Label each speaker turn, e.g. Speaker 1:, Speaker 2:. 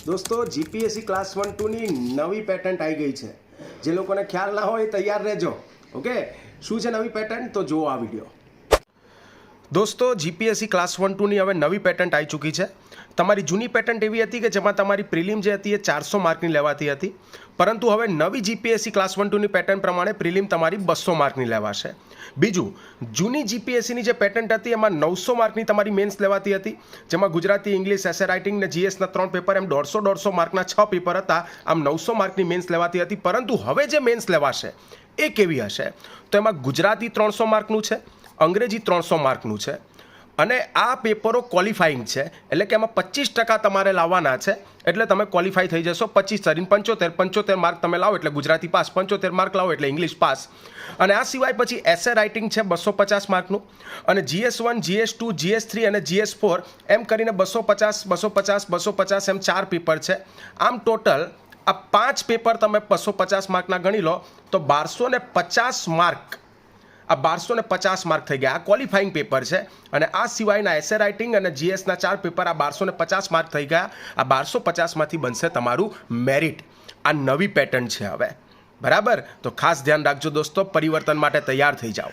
Speaker 1: દોસ્તો GPSC class 1-2ની નવી pattern આવી ગઈ છે. જે લોકોને ખ્યાલ ના હોય તૈયાર રહેજો. ઓકે, શું છે નવી પેટર્ન તો જુઓ આ વિડીયો. દોસ્તો જીપીએસસી ક્લાસ 1-2ની હવે નવી પેટર્ન આવી ચૂકી છે. તમારી જૂની પેટર્ન એવી હતી કે જેમાં તમારી પ્રિલિમ જે હતી એ 400 માર્કની લેવાતી હતી, પરંતુ હવે નવી જીપીએસસી ક્લાસ 1-2ની પેટર્ન પ્રમાણે પ્રિલિમ તમારી 200 માર્કની લેવાશે. બીજું, જૂની જીપીએસસીની જે પેટર્ન હતી એમાં 900 માર્કની તમારી મેન્સ લેવાતી હતી, જેમાં ગુજરાતી, ઇંગ્લિશ, એસે રાઇટિંગ ને જીએસના 3 પેપર, એમ 150 માર્કના 6 પેપર હતા. આમ 900 માર્કની મેન્સ લેવાતી હતી. પરંતુ હવે જે મેન્સ લેવાશે એ કેવી હશે? તો એમાં ગુજરાતી 300 માર્કનું છે, અંગ્રેજી 300 માર્કનું છે, અને આ પેપરો ક્વોલિફાઈંગ છે, એટલે કે એમાં 25% તમારે લાવવાના છે. એટલે તમે ક્વોલિફાઈ થઈ જશો. 25 75 માર્ક તમે લાવો એટલે ગુજરાતી પાસ, 75 માર્ક લાવો એટલે ઇંગ્લિશ પાસ. અને આ સિવાય પછી એસે રાઇટિંગ છે 250 માર્કનું, અને GS1, GS2, GS3 અને GS4 એમ કરીને 250 એમ 4 પેપર છે. આમ ટોટલ આ 5 પેપર તમે 250 માર્કના ગણી લો તો 1250 માર્ક. આ 1250 માર્ક થઈ ગયા. આ ક્વોલિફાઈંગ પેપર છે. અને આ સિવાયના એસે રાઇટિંગ અને જીએસના 4 પેપર, આ 1250 માર્ક થઈ ગયા. આ 1250માંથી બનશે તમારું મેરિટ. આ નવી પેટર્ન છે હવે, બરાબર? તો ખાસ ધ્યાન રાખજો દોસ્તો, પરિવર્તન માટે તૈયાર થઈ જાઓ.